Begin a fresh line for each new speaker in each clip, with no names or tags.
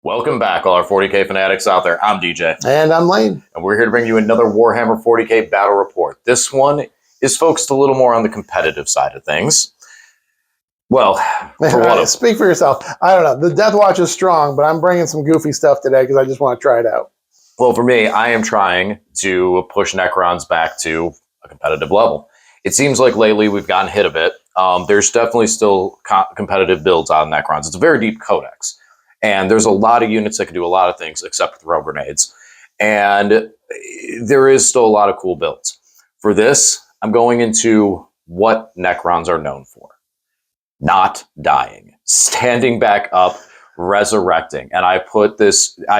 Welcome back, all our 40k fanatics out there. I'm DJ.
And I'm Lane.
And we're here to bring you another Warhammer 40k battle report. This one is focused a little more on the competitive side of things. Well, for one of
Speak for yourself. I don't know. The DeathWatch is strong, but I'm bringing some goofy stuff today because I just want to try it out.
Well, for me, I am trying to push Necrons back to a competitive level. It seems like lately we've gotten hit a bit. There's definitely still competitive builds on Necrons. It's a very deep codex. And there's a lot of units that can do a lot of things except throw grenades. And there is still a lot of cool builds. For this, I'm going into what Necrons are known for. Not dying. Standing back up, resurrecting. And I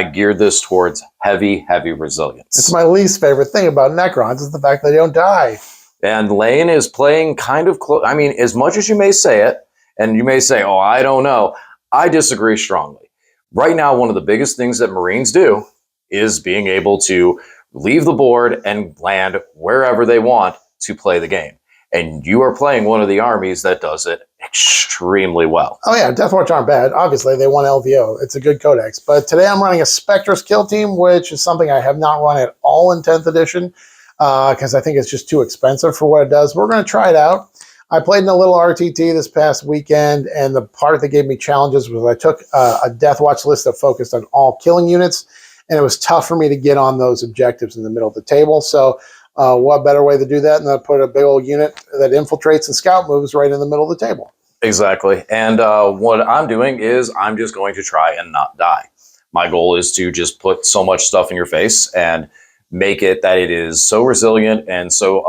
geared this towards heavy resilience.
It's my least favorite thing about Necrons is the fact that they don't die.
And Lane is playing kind of close. I mean, as much as you may say it, and you may say, oh, I don't know, I disagree strongly. Right now, one of the biggest things that Marines do is being able to leave the board and land wherever they want to play the game. And you are playing one of the armies that does it extremely well.
Oh yeah, DeathWatch aren't bad. Obviously, they won LVO. It's a good codex. But today I'm running a Spectrus kill team, which is something I have not run at all in 10th edition because I think it's just too expensive for what it does. We're going to try it out. I played in a little RTT this past weekend, and the part that gave me challenges was I took a DeathWatch list that focused on all killing units, and it was tough for me to get on those objectives in the middle of the table. So what better way to do that than to put a big old unit that infiltrates and scout moves right in the middle of the table?
Exactly. And what I'm doing is I'm just going to try and not die. My goal is to just put so much stuff in your face and make it that it is so resilient and so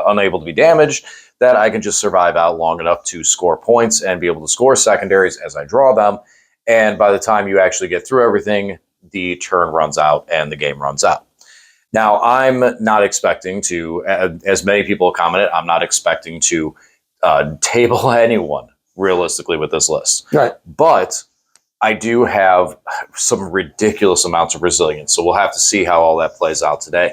unable to be damaged that I can just survive out long enough to score points and be able to score secondaries as I draw them. And by the time you actually get through everything, the turn runs out and the game runs out. Now, I'm not expecting to, as many people have commented, I'm not expecting to table anyone realistically with this list.
Right.
But I do have some ridiculous amounts of resilience. So we'll have to see how all that plays out today.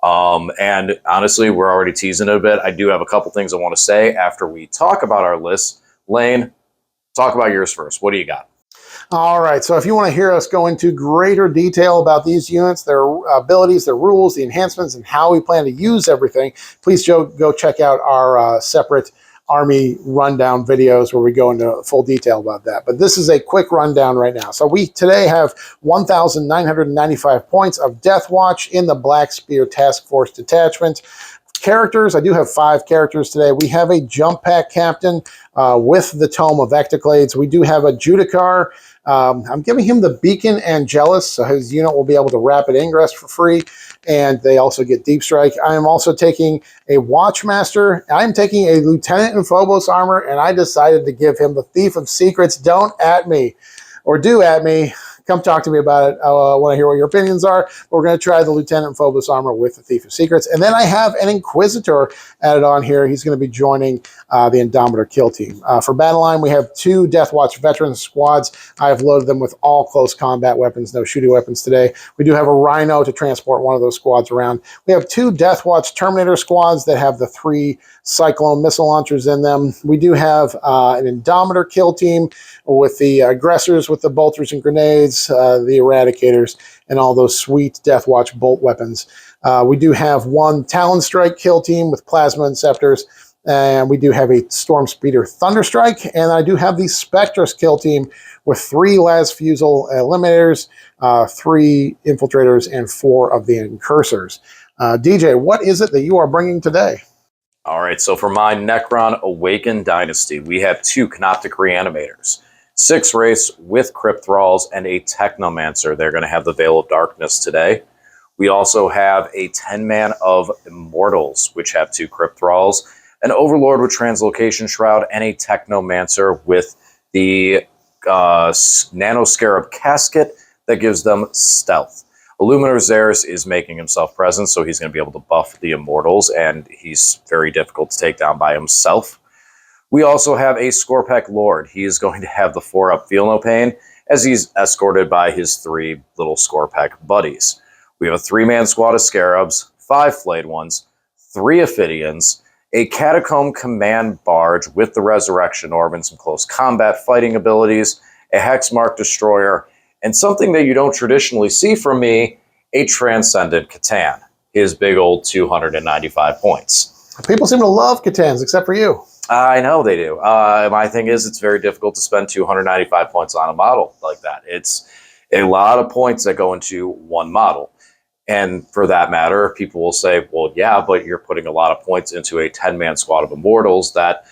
And honestly, we're already teasing it a bit. I do have a couple things I want to say after we talk about our list. Lane, talk about yours first. What do you got?
All right, so if you want to hear us go into greater detail about these units, their abilities, their rules, the enhancements, and how we plan to use everything, please go check out our separate Army rundown videos where we go into full detail about that. But this is a quick rundown right now. So we today have 1,995 points of DeathWatch in the Black Spear Task Force Detachment. Characters, I do have 5 characters today. We have a Jump Pack Captain with the Tome of Ectoclades. We do have a Judicar. I'm giving him the Beacon Angelus, so his unit will be able to rapid ingress for free, and they also get Deep Strike. I am also taking a Watchmaster. I'm taking a Lieutenant in Phobos armor, and I decided to give him the Thief of Secrets. Don't at me, or do at me. Come talk to me about it. I want to hear what your opinions are. We're going to try the Lieutenant Phobos armor with the Thief of Secrets. And then I have an Inquisitor added on here. He's going to be joining the Indomitor kill team. For Battle Line, we have 2 DeathWatch veteran squads. I have loaded them with all close combat weapons, no shooting weapons today. We do have a Rhino to transport one of those squads around. We have 2 DeathWatch Terminator squads that have the 3 Cyclone missile launchers in them. We do have an Indomitor kill team with the aggressors with the bolters and grenades, the eradicators, and all those sweet DeathWatch bolt weapons. We do have 1 Talon Strike kill team with plasma and scepters, and we do have a Storm Speeder Thunderstrike, and I do have the Spectrus kill team with 3 Las Fusel Eliminators, 3 Infiltrators, and 4 of the Incursors. DJ, what is it that you are bringing today?
All right, so for my Necron Awakened Dynasty, we have 2 Canoptic Reanimators, 6 Wraiths with Crypt Thralls, and a Technomancer. They're going to have the Veil of Darkness today. We also have a 10-man of Immortals, which have 2 Crypt Thralls, an Overlord with Translocation Shroud, and a Technomancer with the Nanoscarab Casket that gives them Stealth. Illuminator Xeris is making himself present, so he's going to be able to buff the Immortals, and he's very difficult to take down by himself. We also have a Scorpec Lord. He is going to have the 4-up Feel No Pain, as he's escorted by his 3 little Scorpec buddies. We have a 3-man squad of Scarabs, 5 Flayed Ones, 3 Ophidians, a Catacomb Command Barge with the Resurrection Orb and some close combat fighting abilities, a Hexmark Destroyer, And something that you don't traditionally see from me, a Transcendent Catan. His big old 295 points.
People seem to love Catans, except for you.
I know they do. My thing is, it's very difficult to spend 295 points on a model like that. It's a lot of points that go into one model. And for that matter, people will say, well, yeah, but you're putting a lot of points into a 10-man squad of Immortals that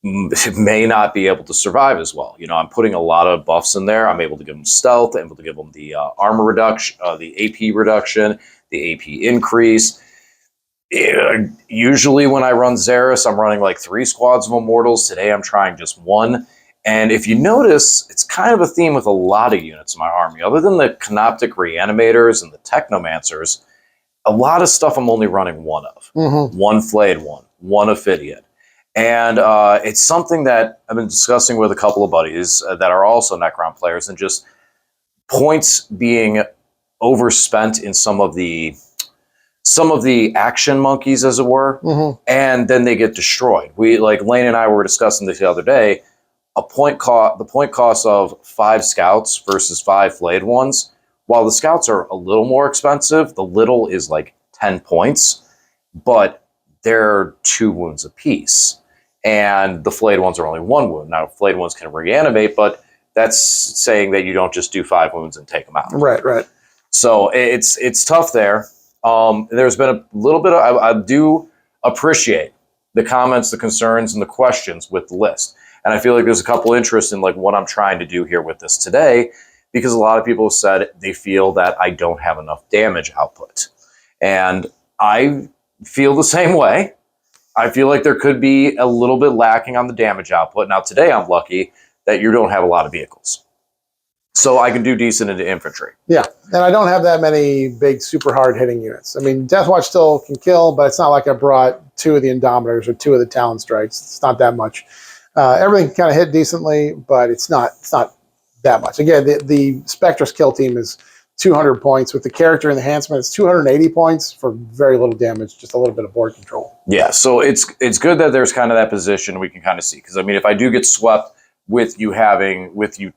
may not be able to survive as well. You know, I'm putting a lot of buffs in there. I'm able to give them stealth. I'm able to give them the armor reduction, the AP reduction, the AP increase. Usually when I run Xeris, I'm running like 3 squads of Immortals. Today I'm trying just 1. And if you notice, it's kind of a theme with a lot of units in my army. Other than the Canoptic Reanimators and the Technomancers, a lot of stuff I'm only running 1 of.
Mm-hmm.
1 Flayed one Ophidian. And it's something that I've been discussing with a couple of buddies that are also Necron players, and just points being overspent in some of the action monkeys, as it were, and then they get destroyed. Lane and I were discussing this the other day. The point cost of 5 scouts versus 5 flayed ones. While the scouts are a little more expensive, the little is like 10 points, but they're 2 wounds apiece. And the flayed ones are only 1 wound. Now, flayed ones can reanimate, but that's saying that you don't just do 5 wounds and take them out.
Right.
So it's tough there. There's been a little bit of, I do appreciate the comments, the concerns, and the questions with the list. And I feel like there's a couple interests in like what I'm trying to do here with this today, because a lot of people have said they feel that I don't have enough damage output. And I feel the same way. I feel like there could be a little bit lacking on the damage output. Now, today I'm lucky that you don't have a lot of vehicles, so I can do decent into infantry.
Yeah, and I don't have that many big, super hard-hitting units. I mean, DeathWatch still can kill, but it's not like I brought 2 of the Indomitors or 2 of the Talon Strikes. It's not that much. Everything can kind of hit decently, but it's not that much. Again, the Spectrus kill team is 200 points. With the character enhancement, it's 280 points for very little damage, just a little bit of board control.
Yeah, so it's good that there's kind of that position we can kind of see. Because, I mean, if I do get swept with you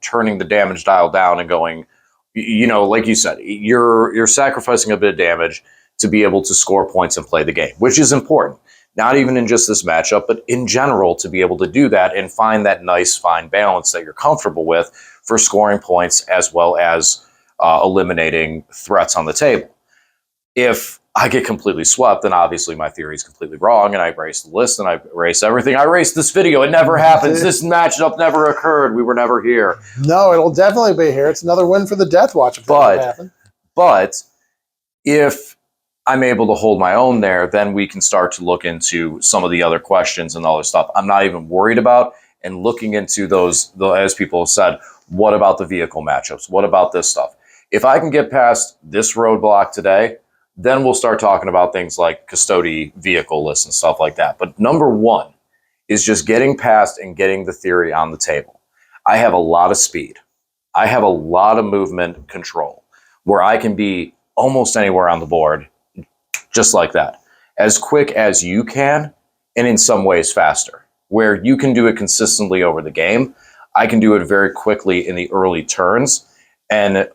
turning the damage dial down and going, you know, like you said, you're sacrificing a bit of damage to be able to score points and play the game, which is important. Not even in just this matchup, but in general, to be able to do that and find that nice, fine balance that you're comfortable with for scoring points as well as eliminating threats on the table. If I get completely swept, then obviously my theory is completely wrong, and I erase the list and I erase everything. I erase this video. It never happens. This matchup never occurred. We were never here.
No, it'll definitely be here. It's another win for the DeathWatch if that happen.
But if I'm able to hold my own there, then we can start to look into some of the other questions and all this stuff I'm not even worried about, and looking into those, as people have said, what about the vehicle matchups? What about this stuff? If I can get past this roadblock today, then we'll start talking about things like custody vehicle lists and stuff like that. But number 1 is just getting past and getting the theory on the table. I have a lot of speed. I have a lot of movement control where I can be almost anywhere on the board, just like that, as quick as you can, and in some ways faster. Where you can do it consistently over the game, I can do it very quickly in the early turns and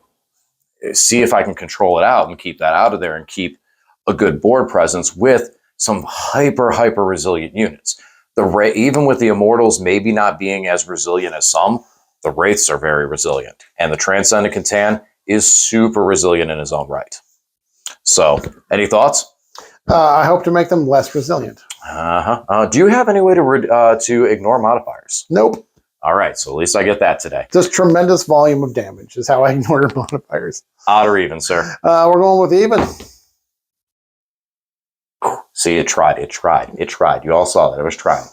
see if I can control it out and keep that out of there and keep a good board presence with some hyper resilient units. Even with the Immortals maybe not being as resilient as some, the Wraiths are very resilient. And the Transcendent Catan is super resilient in his own right. So, any thoughts?
I hope to make them less resilient.
Do you have any way to ignore modifiers?
Nope.
All right, so at least I get that today.
Just tremendous volume of damage is how I ignore modifiers.
Odd or even, sir?
We're going with even.
See, it tried. You all saw that. It was trying.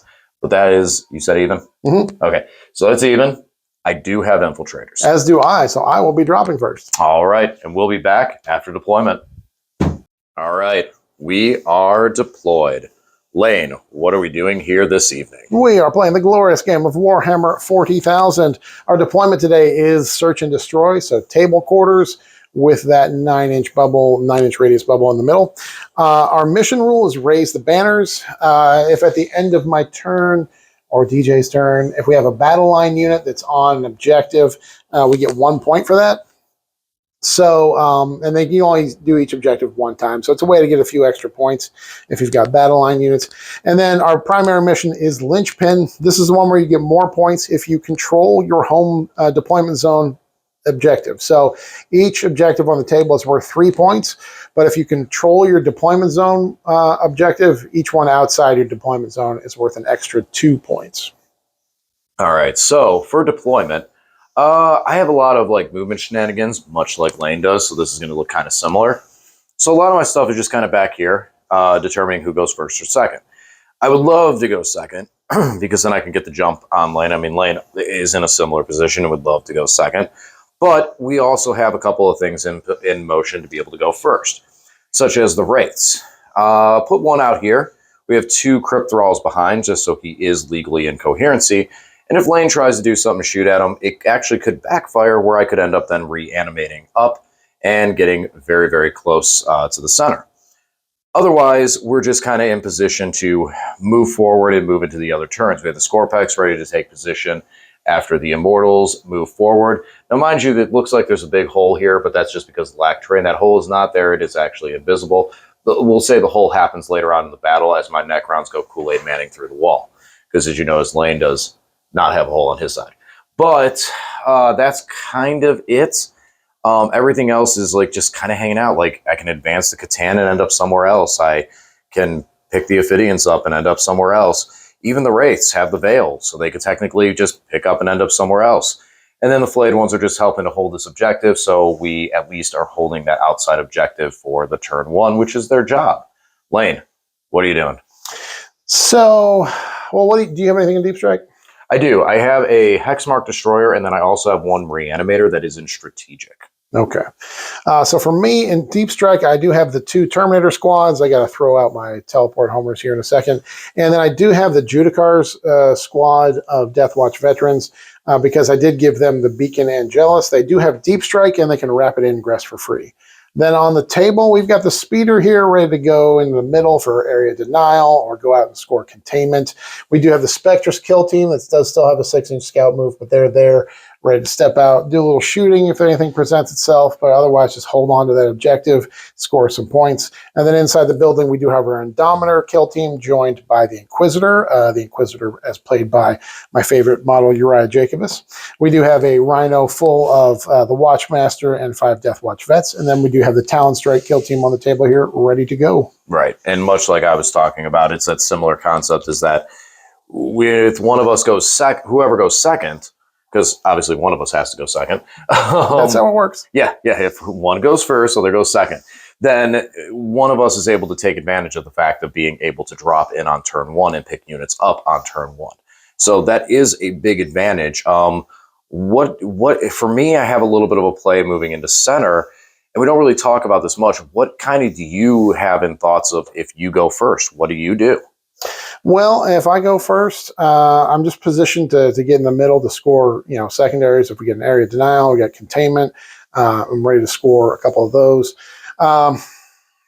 But that is, you said even?
Mm-hmm.
Okay, so that's even. I do have infiltrators.
As do I, so I will be dropping first.
All right, and we'll be back after deployment. All right, we are deployed. Lane, what are we doing here this evening?
We are playing the glorious game of Warhammer 40,000. Our deployment today is Search and Destroy, so table quarters with that 9-inch radius bubble in the middle. Our mission rule is raise the banners. If at the end of my turn or DJ's turn, if we have a battle line unit that's on an objective, we get 1 point for that. So, and then you only do each objective one time. So it's a way to get a few extra points if you've got battle line units. And then our primary mission is Linchpin. This is the one where you get more points if you control your home deployment zone objective. So each objective on the table is worth 3 points. But if you control your deployment zone objective, each one outside your deployment zone is worth an extra 2 points.
All right. So for deployment, I have a lot of like movement shenanigans, much like Lane does, so this is going to look kind of similar. So a lot of my stuff is just kind of back here, determining who goes first or second. I would love to go second, because then I can get the jump on Lane. I mean, Lane is in a similar position and would love to go second. But we also have a couple of things in motion to be able to go first, such as the Wraiths. Put one out here. We have 2 Crypt Thralls behind, just so he is legally in coherency. And if Lane tries to do something to shoot at him, it actually could backfire where I could end up then reanimating up and getting very, very close to the center. Otherwise, we're just kind of in position to move forward and move into the other turns. We have the Scorpex ready to take position after the Immortals move forward. Now, mind you, it looks like there's a big hole here, but that's just because lack terrain. That hole is not there. It is actually invisible. We'll say the hole happens later on in the battle as my Necrons go Kool-Aid Manning through the wall. Because as you know, as Lane does not have a hole on his side. But that's kind of it. Everything else is like just kind of hanging out. Like I can advance the Catan and end up somewhere else. I can pick the Ophidians up and end up somewhere else. Even the Wraiths have the Veil, so they could technically just pick up and end up somewhere else. And then the Flayed ones are just helping to hold this objective, so we at least are holding that outside objective for the turn 1, which is their job. Lane, what are you doing?
So, well, do you have anything in Deep Strike?
I do. I have a Hexmark Destroyer, and then I also have 1 Reanimator that is in Strategic.
Okay. So for me, in Deep Strike, I do have the 2 Terminator squads. I got to throw out my teleport homers here in a second. And then I do have the Judicars squad of DeathWatch veterans because I did give them the Beacon Angelus. They do have Deep Strike, and they can rapid ingress for free. Then on the table, we've got the Speeder here ready to go in the middle for area denial or go out and score containment. We do have the Spectrus kill team that does still have a 6-inch scout move, but they're there ready to step out, do a little shooting if anything presents itself, but otherwise just hold on to that objective, score some points. And then inside the building, we do have our Indominator kill team joined by the Inquisitor as played by my favorite model, Uriah Jacobus. We do have a Rhino full of the Watchmaster and 5 Deathwatch vets, and then we do have the Talon Strike kill team on the table here ready to go.
Right, and much like I was talking about, it's that similar concept is that with one of us goes whoever goes second, because obviously one of us has to go second.
That's how it works.
Yeah. If one goes first, so there goes second. Then one of us is able to take advantage of the fact of being able to drop in on turn 1 and pick units up on turn 1. So that is a big advantage. What for me, I have a little bit of a play moving into center, and we don't really talk about this much. What kind of do you have in thoughts of if you go first? What do you do?
Well, if I go first, I'm just positioned to get in the middle to score, secondaries. If we get an area denial, we got containment. I'm ready to score a couple of those.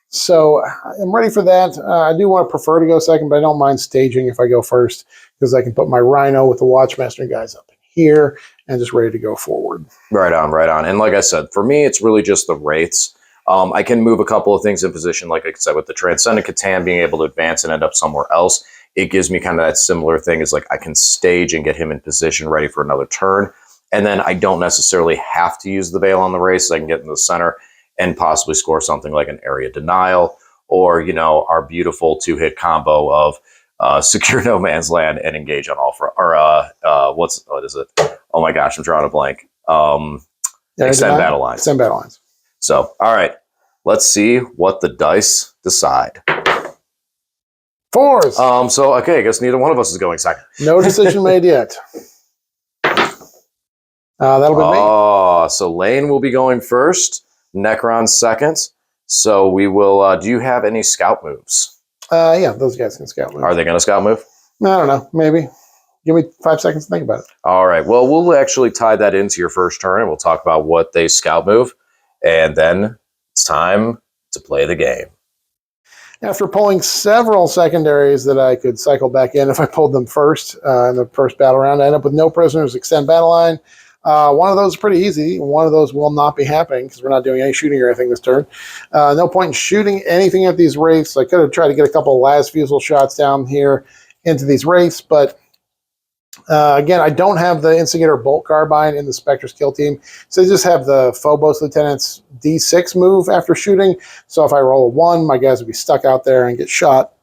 So I'm ready for that. I do want to prefer to go second, but I don't mind staging if I go first because I can put my Rhino with the Watchmaster guys up in here and just ready to go forward. Right
on. And like I said, for me, it's really just the Wraiths. I can move a couple of things in position, like I said, with the Transcendent Catan being able to advance and end up somewhere else. It gives me kind of that similar thing is like I can stage and get him in position ready for another turn. And then I don't necessarily have to use the Veil on the race. So I can get in the center and possibly score something like an area denial or, our beautiful 2-hit combo of secure no man's land and engage on all front. Or what is it? Oh my gosh, I'm drawing a blank. Extend battle lines.
Extend battle lines.
So, all right, let's see what the dice decide.
4s.
So, okay, I guess neither one of us is going second.
No decision made yet. That'll be me.
Oh, so Lane will be going first, Necron second. So we will, do you have any scout moves?
Yeah, those guys can scout move.
Are they going to scout move?
I don't know, maybe. Give me 5 seconds to think about it.
All right, well, we'll actually tie that into your first turn, and we'll talk about what they scout move. And then it's time to play the game.
After pulling several secondaries that I could cycle back in if I pulled them first in the first battle round, I end up with no prisoners, extend battle line. One of those is pretty easy. One of those will not be happening because we're not doing any shooting or anything this turn. No point in shooting anything at these wraiths. I could have tried to get a couple of last fusel shots down here into these wraiths, but again, I don't have the Instigator Bolt Carbine in the Spectre's kill team, so I just have the Phobos Lieutenant's D6 move after shooting. So if I roll a 1, my guys would be stuck out there and get shot.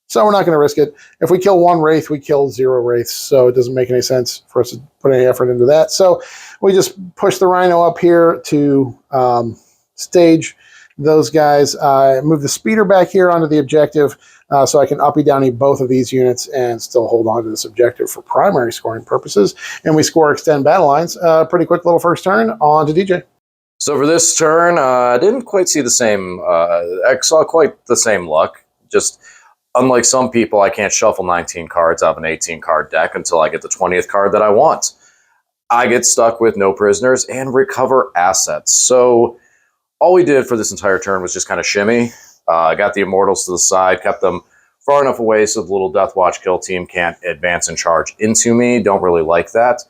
So we're not going to risk it. If we kill 1 Wraith, we kill 0 Wraiths, so it doesn't make any sense for us to put any effort into that. So we just push the Rhino up here to stage those guys. Move the Speeder back here onto the objective, so I can uppy downy both of these units and still hold on to this objective for primary scoring purposes. And we score extend battle lines. Pretty quick little first turn. On to DJ.
So for this turn, I didn't quite see the same, I saw quite the same luck. Just unlike some people, I can't shuffle 19 cards out of an 18-card deck until I get the 20th card that I want. I get stuck with no prisoners and recover assets. So all we did for this entire turn was just kind of shimmy. I got the Immortals to the side, kept them far enough away so the little DeathWatch kill team can't advance and charge into me. Don't really like that.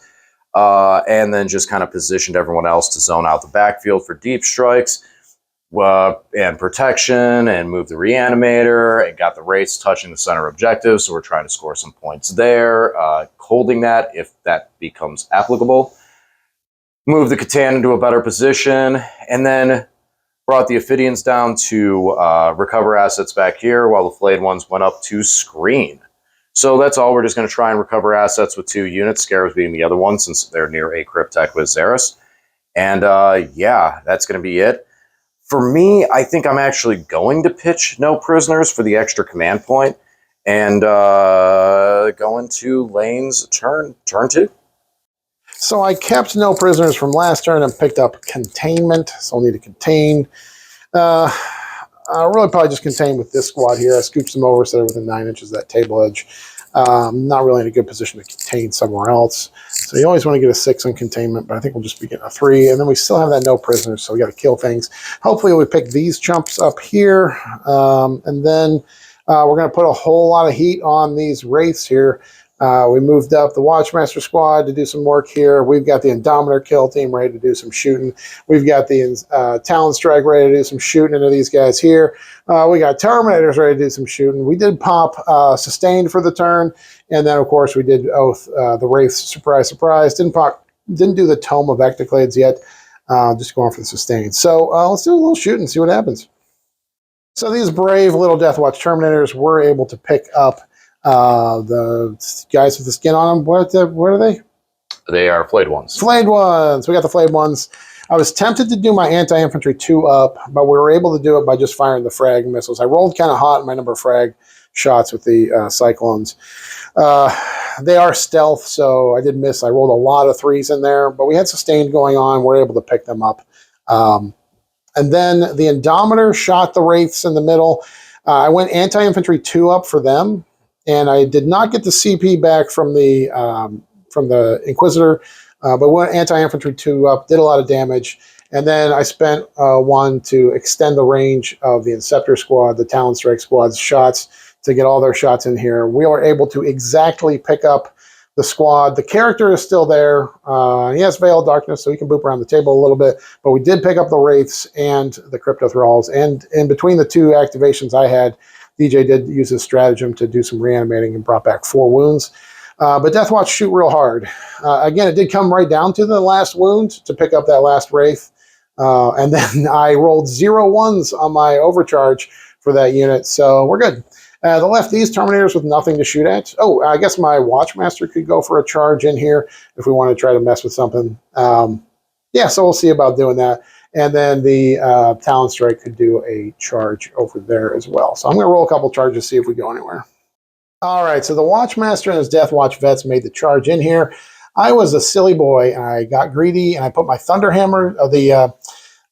And then just kind of positioned everyone else to zone out the backfield for deep strikes and protection, and moved the Reanimator and got the Wraiths touching the center objective. So we're trying to score some points there, holding that if that becomes applicable. Move the Catan into a better position, and then brought the Ophidians down to recover assets back here while the Flayed ones went up to screen. So that's all. We're just going to try and recover assets with 2 units, Scarabs being the other one since they're near a Cryptek with Xeris. And yeah, that's going to be it. For me, I think I'm actually going to pitch no prisoners for the extra command point and go into Lane's turn 2.
So I kept no prisoners from last turn and picked up containment. So I'll need to contain. I'll really probably just contain with this squad here. I scooped them over so they're within 9 inches of that table edge. Not really in a good position to contain somewhere else. So you always want to get a 6 on containment, but I think we'll just be getting a 3. And then we still have that no prisoners, so we got to kill things. Hopefully we pick these chumps up here. And then we're going to put a whole lot of heat on these wraiths here. We moved up the Watchmaster squad to do some work here. We've got the Indomitor kill team ready to do some shooting. We've got the Talon Strike ready to do some shooting into these guys here. We got Terminators ready to do some shooting. We did pop Sustained for the turn. And then, of course, we did Oath, the Wraiths, surprise, surprise. Didn't do the Tome of Ectoclades yet. Just going for the Sustained. So let's do a little shooting and see what happens. So these brave little Deathwatch Terminators were able to pick up the guys with the skin on them. What are they?
They are Flayed ones.
Flayed ones. We got the Flayed ones. I was tempted to do my anti-infantry 2-up, but we were able to do it by just firing the frag missiles. I rolled kind of hot in my number of frag shots with the Cyclones. They are stealth, so I did miss. I rolled a lot of 3s in there, but we had Sustained going on. We're able to pick them up. And then the Indomitor shot the Wraiths in the middle. I went anti-infantry 2-up for them. And I did not get the CP back from the Inquisitor, but went anti-infantry 2-up, did a lot of damage. And then I spent 1 to extend the range of the Inceptor squad, the Talon Strike squad's shots, to get all their shots in here. We were able to exactly pick up the squad. The character is still there. He has Veil of Darkness, so he can boop around the table a little bit. But we did pick up the Wraiths and the Crypto Thralls. And in between the 2 activations I had, DJ did use his stratagem to do some reanimating and brought back 4 wounds. But Deathwatch shoot real hard. Again, it did come right down to the last wound to pick up that last Wraith. And then I rolled 0 1s on my overcharge for that unit. So we're good. The left these Terminators with nothing to shoot at. Oh, I guess my Watchmaster could go for a charge in here if we want to try to mess with something. Yeah, so we'll see about doing that. And then the Talon Strike could do a charge over there as well. So I'm going to roll a couple charges, see if we go anywhere. All right, so the Watchmaster and his Deathwatch vets made the charge in here. I was a silly boy, and I got greedy, and I put my Thunderhammer,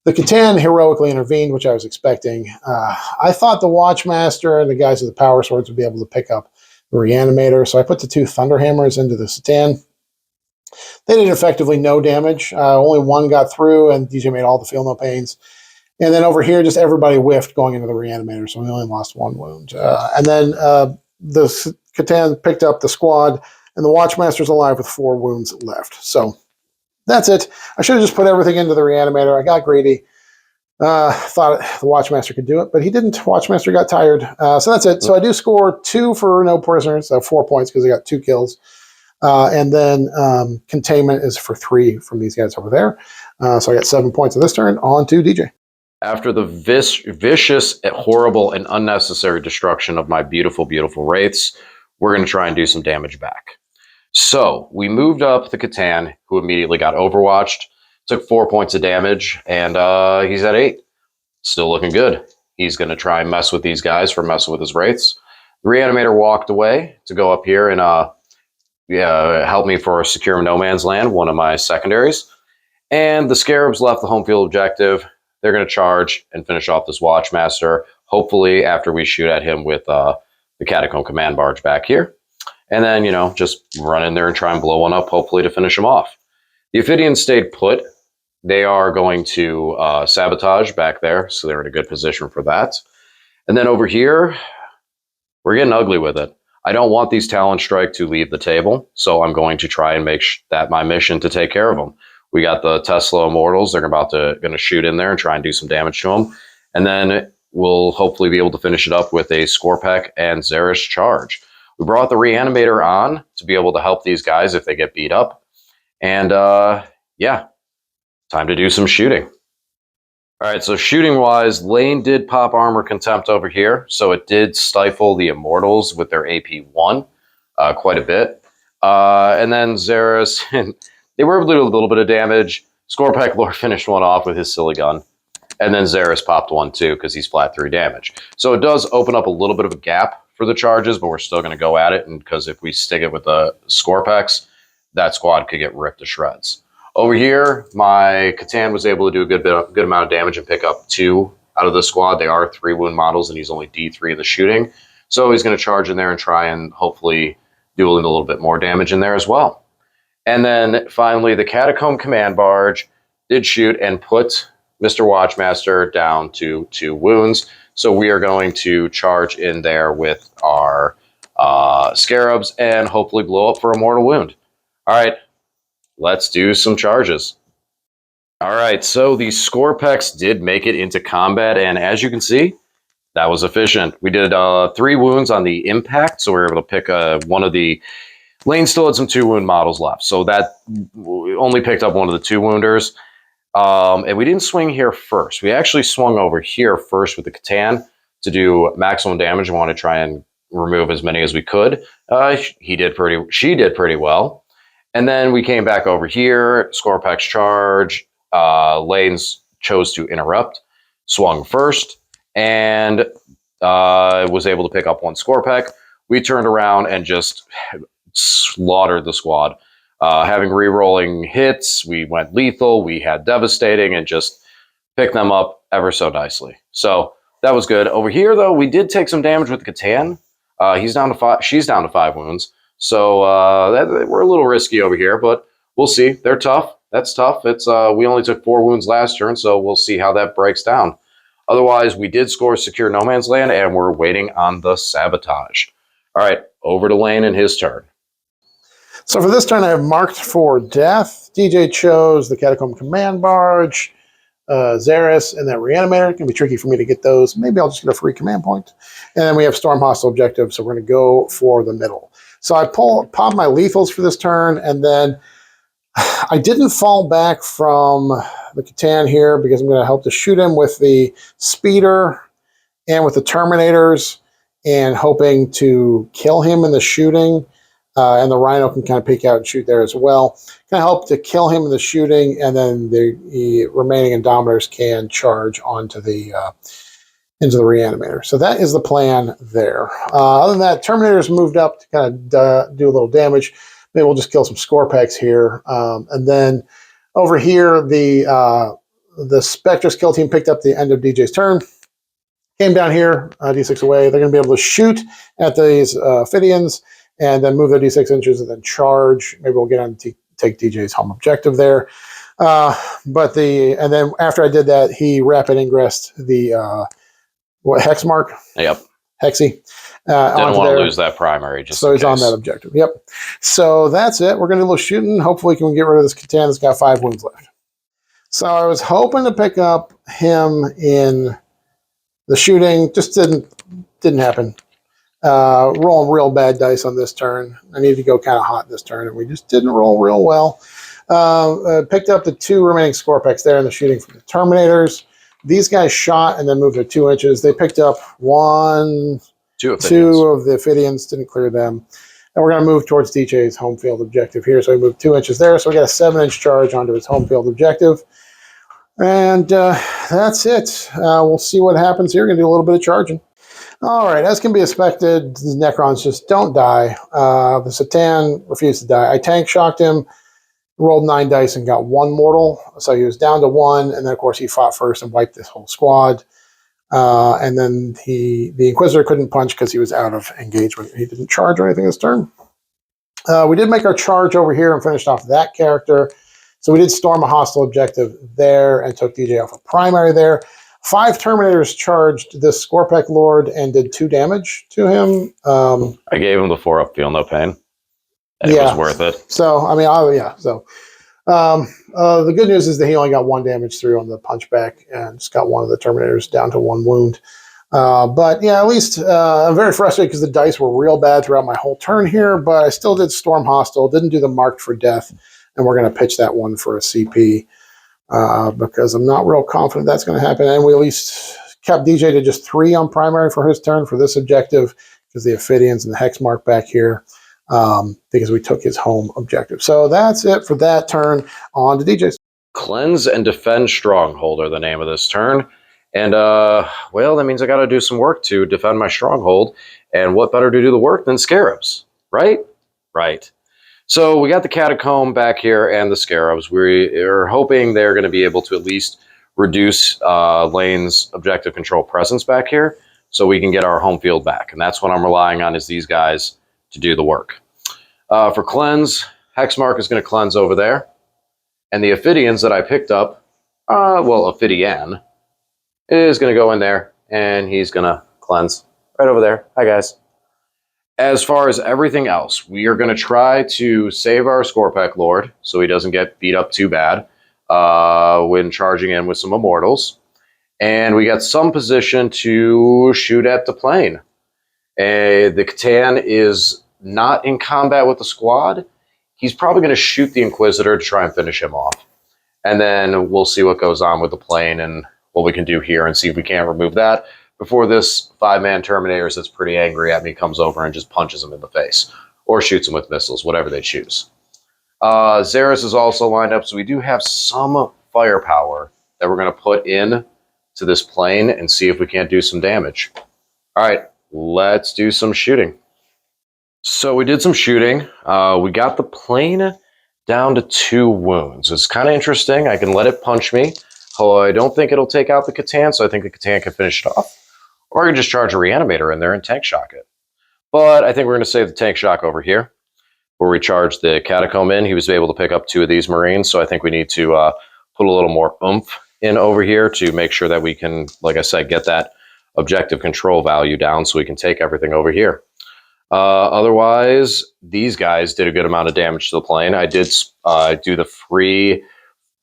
the Catan heroically intervened, which I was expecting. I thought the Watchmaster and the guys with the Power Swords would be able to pick up the Reanimator, so I put the 2 Thunderhammers into the Catan. They did effectively no damage. Only 1 got through, and DJ made all the feel no pains. And then over here, just everybody whiffed going into the Reanimator, so we only lost 1 wound. And then the Catan picked up the squad, and the Watchmaster's alive with 4 wounds left. So that's it. I should have just put everything into the reanimator. I got greedy. Thought the Watchmaster could do it, but he didn't. Watchmaster got tired. So that's it. So I do score 2 for no prisoners, so 4 points because I got 2 kills. And then containment is for 3 from these guys over there. So I got 7 points of this turn. On to DJ.
After the vicious, horrible, and unnecessary destruction of my beautiful, beautiful wraiths, we're going to try and do some damage back. So we moved up the Catan, who immediately got overwatched, took 4 points of damage, and he's at 8. Still looking good. He's going to try and mess with these guys for messing with his wraiths. The reanimator walked away to go up here and help me for Secure No Man's Land, one of my secondaries. And the Scarabs left the home field objective. They're going to charge and finish off this Watchmaster, hopefully after we shoot at him with the Catacomb Command Barge back here. And then, just run in there and try and blow one up, hopefully to finish him off. The Ophidians stayed put. They are going to sabotage back there, so they're in a good position for that. And then over here, we're getting ugly with it. I don't want these Talon Strike to leave the table, so I'm going to try and make that my mission to take care of them. We got the Tesla Immortals. They're going to shoot in there and try and do some damage to them. And then we'll hopefully be able to finish it up with a Scorpek and Xeris charge. We brought the Reanimator on to be able to help these guys if they get beat up. And yeah, time to do some shooting. All right, so shooting-wise, Lane did pop Armor Contempt over here, so it did stifle the Immortals with their AP1 quite a bit. And then Xeris, they were able to do a little bit of damage. Scorpek Lord finished one off with his silly gun. And then Xeris popped one too, because he's flat 3 damage. So it does open up a little bit of a gap for the charges, but we're still going to go at it, and because if we stick it with the Scorpeks, that squad could get ripped to shreds. Over here, my Catan was able to do a good amount of damage and pick up 2 out of the squad. They are 3 wound models, and he's only D3 in the shooting. So he's going to charge in there and try and hopefully do a little bit more damage in there as well. And then finally, the Catacomb Command Barge did shoot and put Mr. Watchmaster down to 2 wounds. So we are going to charge in there with our Scarabs and hopefully blow up for a mortal wound. All right, let's do some charges. All right, so the Scorpeks did make it into combat, and as you can see, that was efficient. We did 3 wounds on the impact, so we were able to pick one of the... Lane still had some 2 wound models left, so that we only picked up one of the 2 wounders. And we didn't swing here first. We actually swung over here first with the Catan to do maximum damage and want to try and remove as many as we could. She did pretty well. And then we came back over here, Scorpek's charge. Lanes chose to interrupt, swung first, and was able to pick up 1 Scorpek. We turned around and just slaughtered the squad. Having re-rolling hits, we went lethal, we had devastating, and just picked them up ever so nicely. So that was good. Over here, though, we did take some damage with the Catan. He's down to 5. She's down to 5 wounds. So we're a little risky over here, but we'll see. They're tough. That's tough. It's we only took 4 wounds last turn, so we'll see how that breaks down. Otherwise, we did score Secure No Man's Land, and we're waiting on the Sabotage. All right, over to Lane and his turn.
So for this turn, I have marked for death. DJ chose the Catacomb Command Barge, Xeris, and that Reanimator. It's going to be tricky for me to get those. Maybe I'll just get a free command point. And then we have Storm Hostile Objective, so we're going to go for the middle. So I pop my lethals for this turn, and then I didn't fall back from the Catan here because I'm going to help to shoot him with the Speeder and with the Terminators and hoping to kill him in the shooting. And the Rhino can kind of peek out and shoot there as well. Kind of help to kill him in the shooting, and then the remaining Indomitors can charge onto the into the Reanimator. So that is the plan there. Other than that, Terminators moved up to kind of do a little damage. Maybe we'll just kill some Scorpeks here. And then over here, the Spectres kill team picked up the end of DJ's turn. Came down here, D6 away. They're going to be able to shoot at these Ophidians and then move their D6 inches and then charge. Maybe we'll get on to take DJ's home objective there. And then after I did that, he rapid ingressed the hex mark.
Yep.
Hexy.
Didn't want to lose that primary. Just
so he's on that objective. Yep. So that's it. We're going to do a little shooting. Hopefully, we can get rid of this Catan that's got 5 wounds left. So I was hoping to pick up him in the shooting. Just didn't happen. Rolling real bad dice on this turn. I needed to go kind of hot this turn, and we just didn't roll real well. Picked up the 2 remaining Scorpex there in the shooting from the Terminators. These guys shot and then moved to 2 inches. They picked up 2 of the Ophidians, didn't clear them. And we're going to move towards DJ's home field objective here. So we moved 2 inches there. So we got a 7-inch charge onto his home field objective. And that's it. We'll see what happens here. We're going to do a little bit of charging. All right, as can be expected, the Necrons just don't die. The Satan refused to die. I tank shocked him, rolled 9 dice, and got 1 mortal. So he was down to 1. And then, of course, he fought first and wiped this whole squad. And then the Inquisitor couldn't punch because he was out of engagement. He didn't charge or anything this turn. We did make our charge over here and finished off that character. So we did storm a hostile objective there and took DJ off a primary there. 5 Terminators charged this Scorpec Lord and did 2 damage to him.
I gave him the 4-up Feel No Pain. And it was worth it.
So, I mean, So the good news is that he only got 1 damage through on the punchback and just got one of the Terminators down to 1 wound. But yeah, at least I'm very frustrated because the dice were real bad throughout my whole turn here, but I still did Storm Hostile, didn't do the Marked for Death, and we're going to pitch that one for a CP because I'm not real confident that's going to happen. And we at least kept DJ to just 3 on primary for his turn for this objective because the Ophidians and the Hex Mark back here. Because we took his home objective. So that's it for that turn. On to DJ's.
Cleanse and Defend Stronghold are the name of this turn. And, well, that means I got to do some work to defend my stronghold. And what better to do the work than Scarabs, right? Right. So we got the Catacomb back here and the Scarabs. We are hoping they're going to be able to at least reduce Lane's objective control presence back here so we can get our home field back. And that's what I'm relying on is these guys to do the work. For Cleanse, Hexmark is going to cleanse over there. And the Ophidians that I picked up, Ophidian, is going to go in there, and he's going to cleanse right over there. Hi, guys. As far as everything else, we are going to try to save our Scorpec Lord so he doesn't get beat up too bad when charging in with some Immortals. And we got some position to shoot at the plane. The Catan is not in combat with the squad. He's probably going to shoot the Inquisitor to try and finish him off. And then we'll see what goes on with the plane and what we can do here and see if we can't remove that before this 5-man Terminator that's pretty angry at me comes over and just punches him in the face. Or shoots him with missiles, whatever they choose. Xeris is also lined up, so we do have some firepower that we're going to put in to this plane and see if we can't do some damage. All right, let's do some shooting. So we did some shooting. We got the plane down to 2 wounds. It's kind of interesting. I can let it punch me. Although I don't think it'll take out the Catan, so I think the Catan can finish it off. Or I can just charge a Reanimator in there and tank shock it. But I think we're going to save the tank shock over here, where we charge the Catacomb in. He was able to pick up 2 of these Marines, so I think we need to put a little more oomph in over here to make sure that we can, like I said, get that objective control value down so we can take everything over here. Otherwise, these guys did a good amount of damage to the plane. I did do the free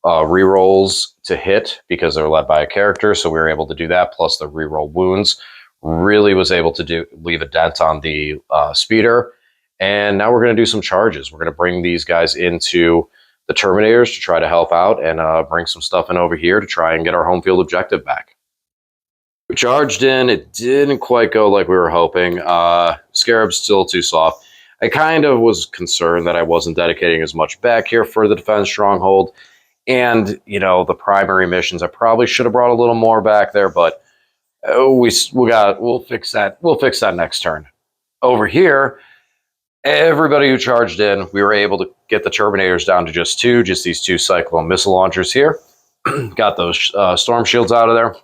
rerolls to hit because they're led by a character, so we were able to do that, plus the reroll wounds. Really was able to leave a dent on the speeder. And now we're going to do some charges. We're going to bring these guys into the Terminators to try to help out and bring some stuff in over here to try and get our home field objective back. We charged in. It didn't quite go like we were hoping. Scarab's still too soft. I kind of was concerned that I wasn't dedicating as much back here for the defense stronghold. And, you know, the primary missions, I probably should have brought a little more back there, but we'll fix that. We'll fix that next turn. Over here, everybody who charged in, we were able to get the Terminators down to just these 2 Cyclone missile launchers here. Got those storm shields out of there.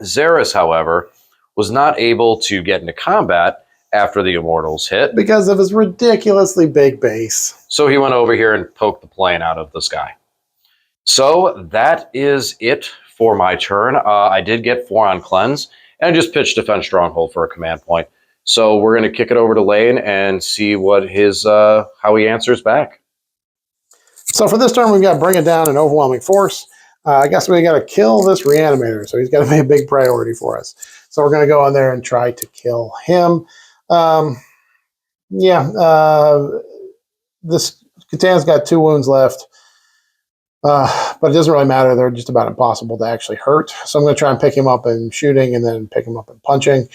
Xeris, however, was not able to get into combat after the Immortals hit.
Because of his ridiculously big base.
So he went over here and poked the plane out of the sky. So that is it for my turn. I did get 4 on Cleanse, and just pitch Defense Stronghold for a command point. So we're going to kick it over to Lane and see what his how he answers back.
So for this turn, we've got Bring It Down and Overwhelming Force. I guess we got to kill this Reanimator, so he's got to be a big priority for us. So we're going to go in there and try to kill him. This Catan's got 2 wounds left, but it doesn't really matter. They're just about impossible to actually hurt. So I'm going to try and pick him up in shooting and then pick him up in punching.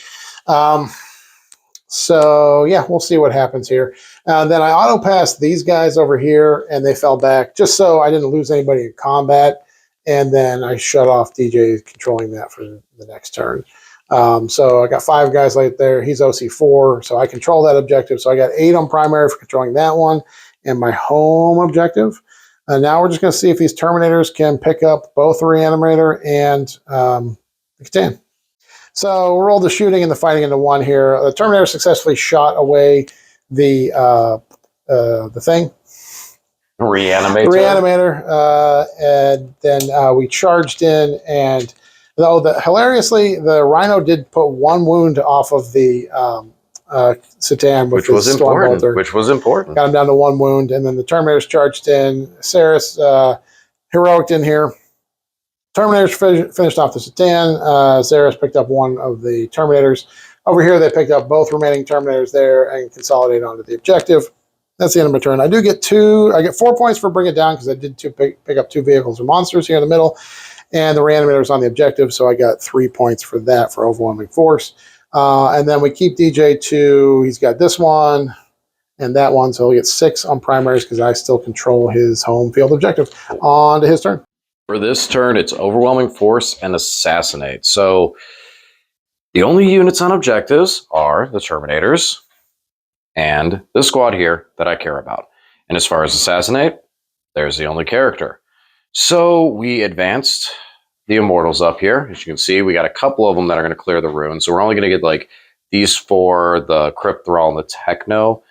So yeah, we'll see what happens here. Then I auto-passed these guys over here, and they fell back just so I didn't lose anybody in combat. And then I shut off DJ controlling that for the next turn. So I got 5 guys right there. He's OC4, so I control that objective. So I got 8 on primary for controlling that one and my home objective. Now we're just going to see if these Terminators can pick up both the Reanimator and the Catan. So we rolled the shooting and the fighting into 1 here. The Terminator successfully shot away the thing. Reanimator. And then we charged in, and hilariously, the Rhino did put 1 wound off of the Satan, which was important. Got him down to 1 wound, and then the Terminators charged in. Saris heroic in here. Terminators finished off the Satan. Saris picked up 1 of the Terminators. Over here, they picked up both remaining Terminators there and consolidated onto the objective. That's the end of my turn. I get 4 points for Bring It Down because I did pick up 2 vehicles or monsters here in the middle, and the Reanimator's on the objective, so I got 3 points for that for Overwhelming Force. And then we keep DJ 2. He's got this one and that one, so he'll get 6 on primaries because I still control his home field objective. On to his turn.
For this turn, it's Overwhelming Force and Assassinate. So the only units on objectives are the Terminators and the squad here that I care about. And as far as Assassinate, there's the only character. So we advanced the Immortals up here. As you can see, we got a couple of them that are going to clear the ruins. So we're only going to get like these 4, the Crypt Thrall and the Techno,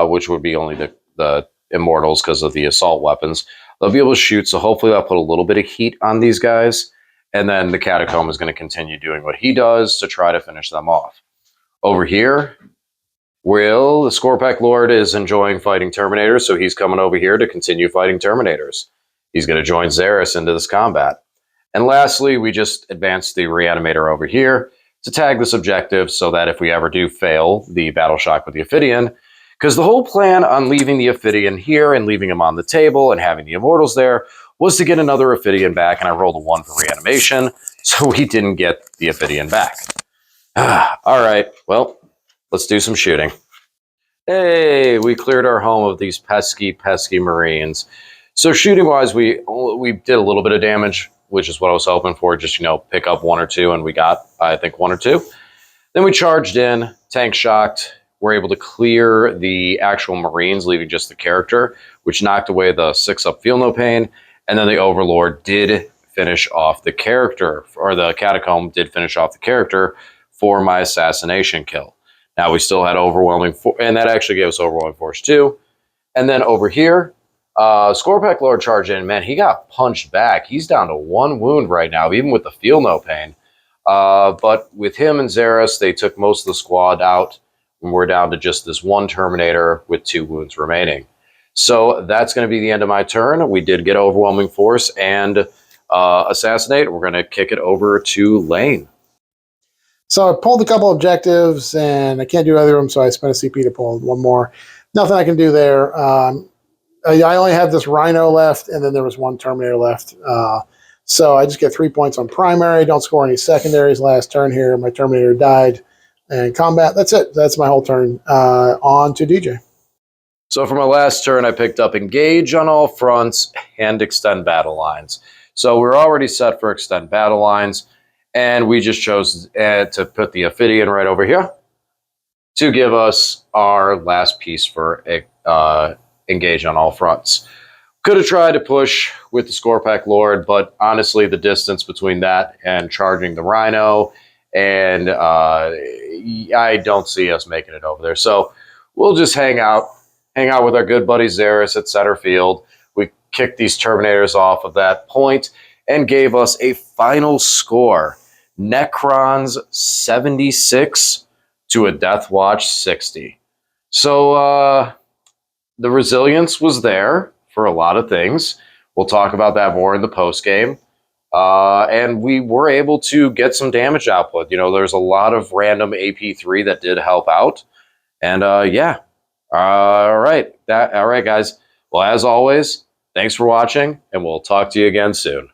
which would be only the Immortals because of the assault weapons. They'll be able to shoot, so hopefully that'll put a little bit of heat on these guys. And then the Catacomb is going to continue doing what he does to try to finish them off. Over here, the Scorepack Lord is enjoying fighting Terminators, so he's coming over here to continue fighting Terminators. He's going to join Xeris into this combat. And lastly, we just advanced the Reanimator over here to tag this objective so that if we ever do fail the Battle Shock with the Ophidian, because the whole plan on leaving the Ophidian here and leaving him on the table and having the Immortals there was to get another Ophidian back, and I rolled a 1 for reanimation, so we didn't get the Ophidian back. All right, well, let's do some shooting. Hey, we cleared our home of these pesky, pesky Marines. So shooting-wise, we did a little bit of damage, which is what I was hoping for, just, pick up 1 or 2, and we got, I think, 1 or 2. Then we charged in, tank shocked. We're able to clear the actual Marines, leaving just the character, which knocked away the 6-up Feel No Pain. And then the Overlord did finish off the character, or the Catacomb did finish off the character for my assassination kill. Now we still had Overwhelming Force, and that actually gave us Overwhelming Force 2. And then over here, Scorepack Lord charged in. Man, he got punched back. He's down to 1 wound right now, even with the Feel No Pain. But with him and Xeris, they took most of the squad out. And we're down to just this 1 Terminator with 2 wounds remaining. So that's going to be the end of my turn. We did get Overwhelming Force and Assassinate. We're going to kick it over to Lane.
So I pulled a couple objectives, and I can't do either of them, so I spent a CP to pull 1 more. Nothing I can do there. I only have this Rhino left, and then there was 1 Terminator left. So I just get 3 points on primary. Don't score any secondaries last turn here. My Terminator died. And combat, that's it. That's my whole turn. On to DJ.
So for my last turn, I picked up Engage on all fronts and Extend Battle Lines. So we're already set for Extend Battle Lines, and we just chose to put the Ophidian right over here to give us our last piece for Engage on all fronts. Could have tried to push with the Scorepack Lord, but honestly, the distance between that and charging the Rhino, and I don't see us making it over there. So we'll just hang out with our good buddy Xeris at center field. We kicked these Terminators off of that point and gave us a final score. Necrons 76 to a DeathWatch 60. So the resilience was there for a lot of things. We'll talk about that more in the post game. And we were able to get some damage output. You know, there's a lot of random AP3 that did help out. And yeah. All right, guys. Well, as always, thanks for watching, and we'll talk to you again soon.